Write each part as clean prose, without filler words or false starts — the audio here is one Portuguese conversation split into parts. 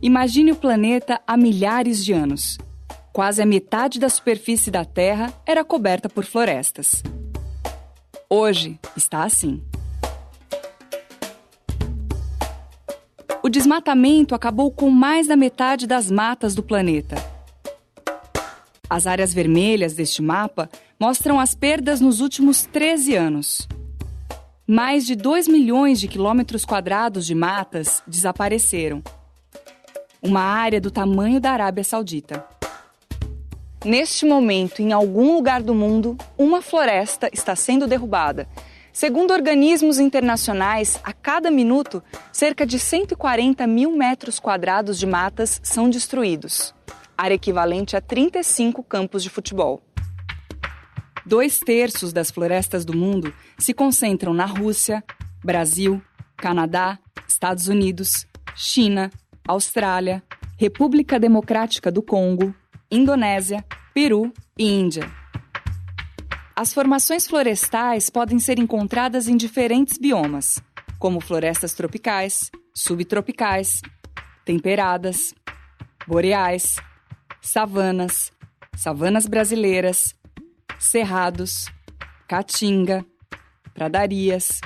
Imagine o planeta há milhares de anos. Quase a metade da superfície da Terra era coberta por florestas. Hoje está assim. O desmatamento acabou com mais da metade das matas do planeta. As áreas vermelhas deste mapa mostram as perdas nos últimos 13 anos. Mais de 2 milhões de quilômetros quadrados de matas desapareceram. Uma área do tamanho da Arábia Saudita. Neste momento, em algum lugar do mundo, uma floresta está sendo derrubada. Segundo organismos internacionais, a cada minuto, cerca de 140 mil metros quadrados de matas são destruídos. Área equivalente a 35 campos de futebol. 2/3 das florestas do mundo se concentram na Rússia, Brasil, Canadá, Estados Unidos, China, Austrália, República Democrática do Congo, Indonésia, Peru e Índia. As formações florestais podem ser encontradas em diferentes biomas, como florestas tropicais, subtropicais, temperadas, boreais, savanas, savanas brasileiras, cerrados, caatinga, pradarias.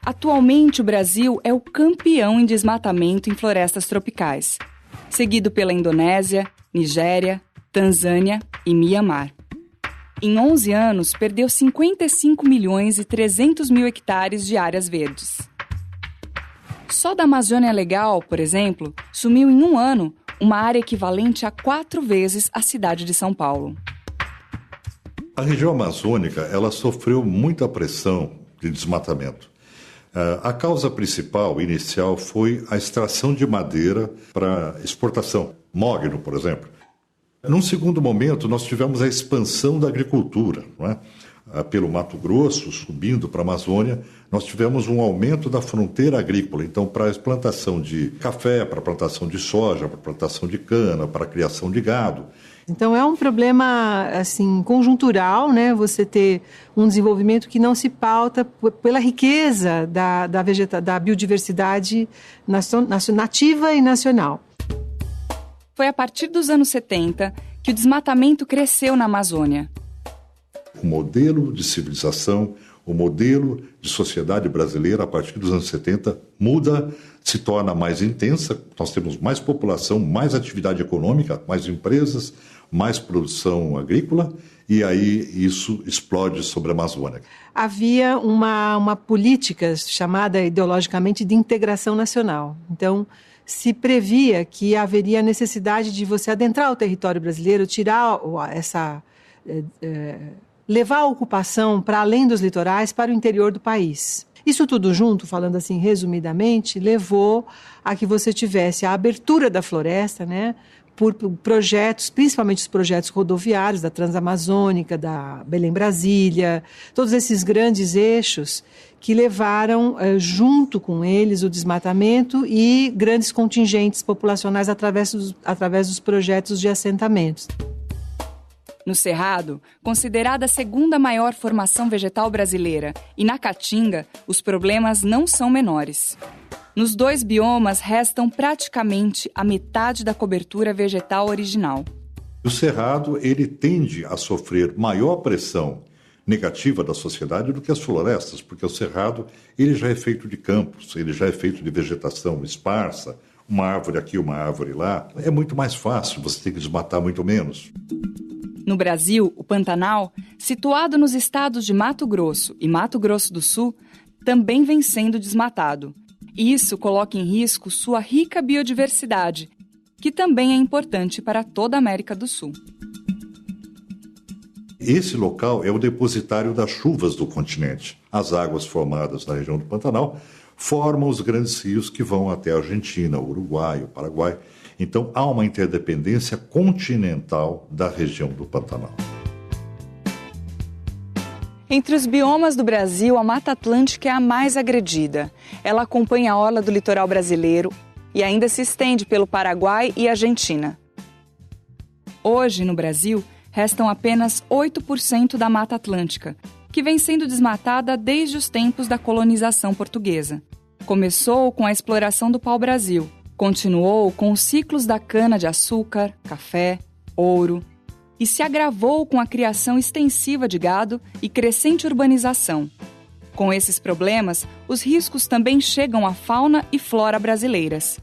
Atualmente, o Brasil é o campeão em desmatamento em florestas tropicais, seguido pela Indonésia, Nigéria, Tanzânia e Mianmar. Em 11 anos, perdeu 55 milhões e 300 mil hectares de áreas verdes. Só da Amazônia Legal, por exemplo, sumiu em um ano uma área equivalente a 4 vezes a cidade de São Paulo. A região amazônica ela sofreu muita pressão de desmatamento. A causa principal, inicial, foi a extração de madeira para exportação. Mogno, por exemplo. Num segundo momento, nós tivemos a expansão da agricultura, não é? Pelo Mato Grosso, subindo para a Amazônia, nós tivemos um aumento da fronteira agrícola. Então, para a plantação de café, para a plantação de soja, para a plantação de cana, para a criação de gado. Então, é um problema assim, conjuntural, né? Você ter um desenvolvimento que não se pauta pela riqueza da biodiversidade nativa e nacional. Foi a partir dos anos 70 que o desmatamento cresceu na Amazônia. O modelo de civilização, o modelo de sociedade brasileira, a partir dos anos 70, muda, se torna mais intensa. Nós temos mais população, mais atividade econômica, mais empresas, mais produção agrícola, e aí isso explode sobre a Amazônia. Havia uma política chamada ideologicamente de integração nacional. Então, se previa que haveria necessidade de você adentrar o território brasileiro, tirar levar a ocupação para além dos litorais, para o interior do país. Isso tudo junto, falando assim resumidamente, levou a que você tivesse a abertura da floresta, né, por projetos, principalmente os projetos rodoviários, da Transamazônica, da Belém-Brasília, todos esses grandes eixos que levaram junto com eles o desmatamento e grandes contingentes populacionais através dos projetos de assentamentos. No Cerrado, considerada a segunda maior formação vegetal brasileira, e na Caatinga, os problemas não são menores. Nos 2 biomas restam praticamente a metade da cobertura vegetal original. O Cerrado ele tende a sofrer maior pressão negativa da sociedade do que as florestas, porque o Cerrado ele já é feito de campos, ele já é feito de vegetação esparsa, uma árvore aqui, uma árvore lá. É muito mais fácil, você tem que desmatar muito menos. No Brasil, o Pantanal, situado nos estados de Mato Grosso e Mato Grosso do Sul, também vem sendo desmatado. Isso coloca em risco sua rica biodiversidade, que também é importante para toda a América do Sul. Esse local é o depositário das chuvas do continente. As águas formadas na região do Pantanal formam os grandes rios que vão até a Argentina, o Uruguai, o Paraguai. Então, há uma interdependência continental da região do Pantanal. Entre os biomas do Brasil, a Mata Atlântica é a mais agredida. Ela acompanha a orla do litoral brasileiro e ainda se estende pelo Paraguai e Argentina. Hoje, no Brasil, restam apenas 8% da Mata Atlântica, que vem sendo desmatada desde os tempos da colonização portuguesa. Começou com a exploração do pau-brasil, Continuou com os ciclos da cana-de-açúcar, café, ouro e se agravou com a criação extensiva de gado e crescente urbanização. Com esses problemas, os riscos também chegam à fauna e flora brasileiras,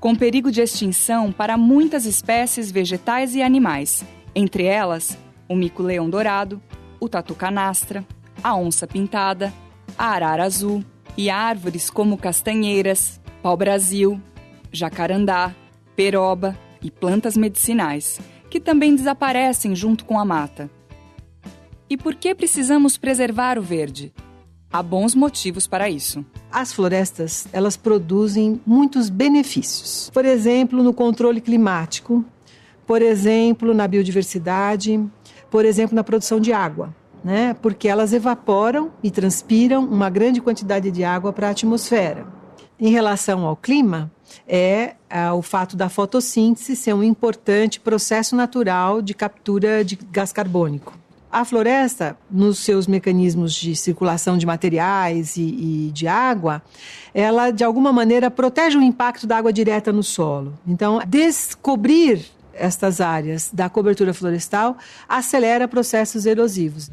com perigo de extinção para muitas espécies vegetais e animais, entre elas o mico-leão dourado, o tatu-canastra, a onça-pintada, a arara azul e árvores como castanheiras, pau-brasil, jacarandá, peroba e plantas medicinais, que também desaparecem junto com a mata. E por que precisamos preservar o verde? Há bons motivos para isso. As florestas, elas produzem muitos benefícios. Por exemplo, no controle climático, por exemplo, na biodiversidade, por exemplo, na produção de água, né? Porque elas evaporam e transpiram uma grande quantidade de água para a atmosfera. Em relação ao clima, o fato da fotossíntese ser um importante processo natural de captura de gás carbônico. A floresta, nos seus mecanismos de circulação de materiais e de água, ela, de alguma maneira, protege o impacto da água direta no solo. Então, descobrir estas áreas da cobertura florestal acelera processos erosivos.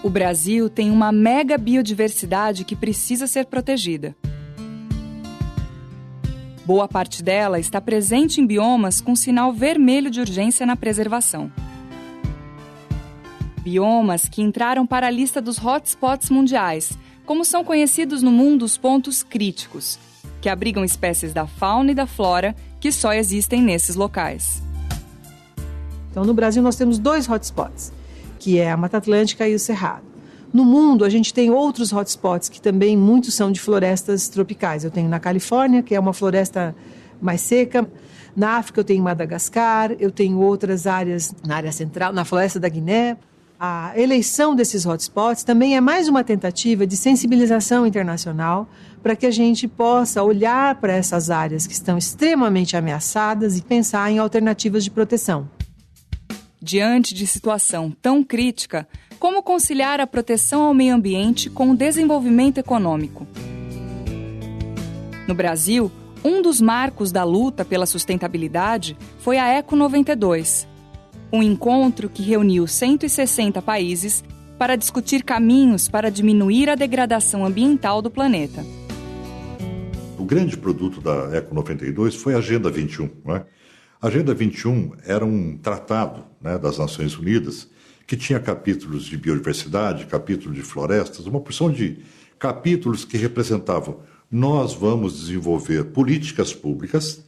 O Brasil tem uma mega biodiversidade que precisa ser protegida. Boa parte dela está presente em biomas com sinal vermelho de urgência na preservação. Biomas que entraram para a lista dos hotspots mundiais, como são conhecidos no mundo os pontos críticos, que abrigam espécies da fauna e da flora que só existem nesses locais. Então, no Brasil, nós temos 2 hotspots, que é a Mata Atlântica e o Cerrado. No mundo, a gente tem outros hotspots, que também muitos são de florestas tropicais. Eu tenho na Califórnia, que é uma floresta mais seca. Na África, eu tenho Madagascar. Eu tenho outras áreas na área central, na floresta da Guiné. A eleição desses hotspots também é mais uma tentativa de sensibilização internacional para que a gente possa olhar para essas áreas que estão extremamente ameaçadas e pensar em alternativas de proteção. Diante de situação tão crítica, como conciliar a proteção ao meio ambiente com o desenvolvimento econômico? No Brasil, um dos marcos da luta pela sustentabilidade foi a Eco 92, um encontro que reuniu 160 países para discutir caminhos para diminuir a degradação ambiental do planeta. O grande produto da Eco 92 foi a Agenda 21. Né? A Agenda 21 era um tratado, né, das Nações Unidas que tinha capítulos de biodiversidade, capítulos de florestas, uma porção de capítulos que representavam: nós vamos desenvolver políticas públicas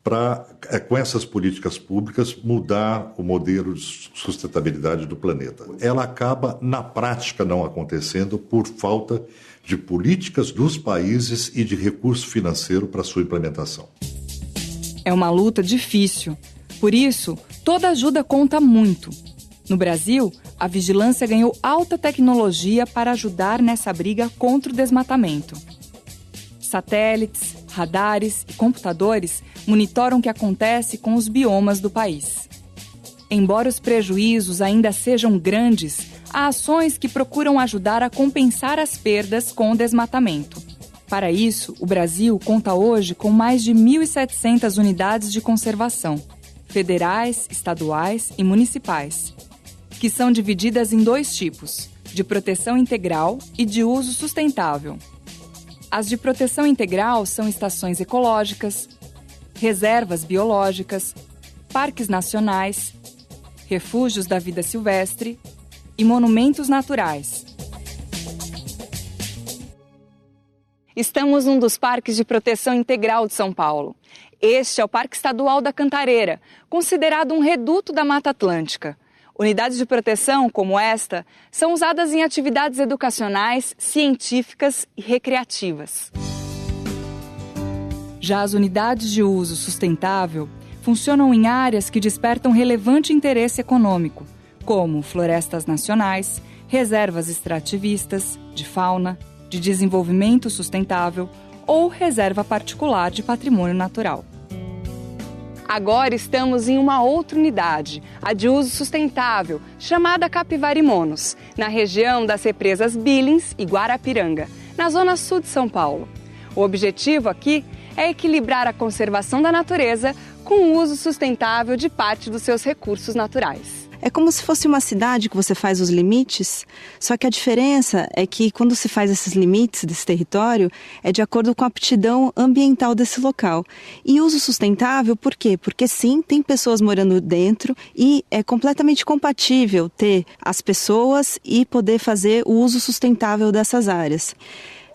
para, com essas políticas públicas, mudar o modelo de sustentabilidade do planeta. Ela acaba, na prática, não acontecendo por falta de políticas dos países e de recurso financeiro para sua implementação. É uma luta difícil. Por isso, toda ajuda conta muito. No Brasil, a vigilância ganhou alta tecnologia para ajudar nessa briga contra o desmatamento. Satélites, radares e computadores monitoram o que acontece com os biomas do país. Embora os prejuízos ainda sejam grandes, há ações que procuram ajudar a compensar as perdas com o desmatamento. Para isso, o Brasil conta hoje com mais de 1.700 unidades de conservação, federais, estaduais e municipais, que são divididas em 2 tipos, de proteção integral e de uso sustentável. As de proteção integral são estações ecológicas, reservas biológicas, parques nacionais, refúgios da vida silvestre e monumentos naturais. Estamos num dos parques de proteção integral de São Paulo. Este é o Parque Estadual da Cantareira, considerado um reduto da Mata Atlântica. Unidades de proteção como esta são usadas em atividades educacionais, científicas e recreativas. Já as unidades de uso sustentável funcionam em áreas que despertam relevante interesse econômico, como florestas nacionais, reservas extrativistas, de fauna, de desenvolvimento sustentável ou reserva particular de patrimônio natural. Agora estamos em uma outra unidade, a de uso sustentável, chamada Capivarimonos, na região das represas Billings e Guarapiranga, na zona sul de São Paulo. O objetivo aqui é equilibrar a conservação da natureza com o uso sustentável de parte dos seus recursos naturais. É como se fosse uma cidade que você faz os limites, só que a diferença é que quando se faz esses limites desse território, é de acordo com a aptidão ambiental desse local. E uso sustentável, por quê? Porque sim, tem pessoas morando dentro e é completamente compatível ter as pessoas e poder fazer o uso sustentável dessas áreas.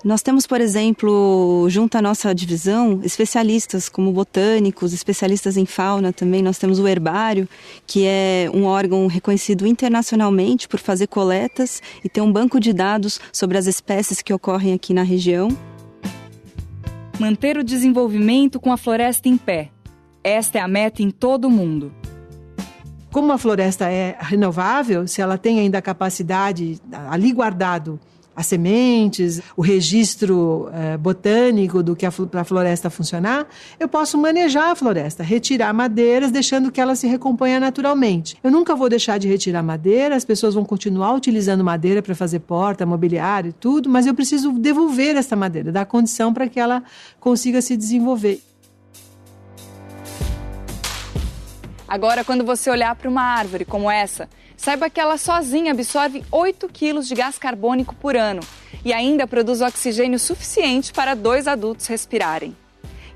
Nós temos, por exemplo, junto à nossa divisão, especialistas como botânicos, especialistas em fauna também. Nós temos o herbário, que é um órgão reconhecido internacionalmente por fazer coletas e ter um banco de dados sobre as espécies que ocorrem aqui na região. Manter o desenvolvimento com a floresta em pé. Esta é a meta em todo o mundo. Como a floresta é renovável, se ela tem ainda a capacidade ali guardado as sementes, o registro botânico do que para a floresta funcionar, eu posso manejar a floresta, retirar madeiras, deixando que ela se recomponha naturalmente. Eu nunca vou deixar de retirar madeira, as pessoas vão continuar utilizando madeira para fazer porta, mobiliário e tudo, mas eu preciso devolver essa madeira, dar condição para que ela consiga se desenvolver. Agora, quando você olhar para uma árvore como essa, saiba que ela sozinha absorve 8 quilos de gás carbônico por ano e ainda produz oxigênio suficiente para 2 adultos respirarem.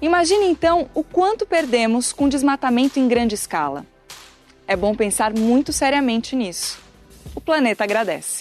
Imagine então o quanto perdemos com desmatamento em grande escala. É bom pensar muito seriamente nisso. O planeta agradece.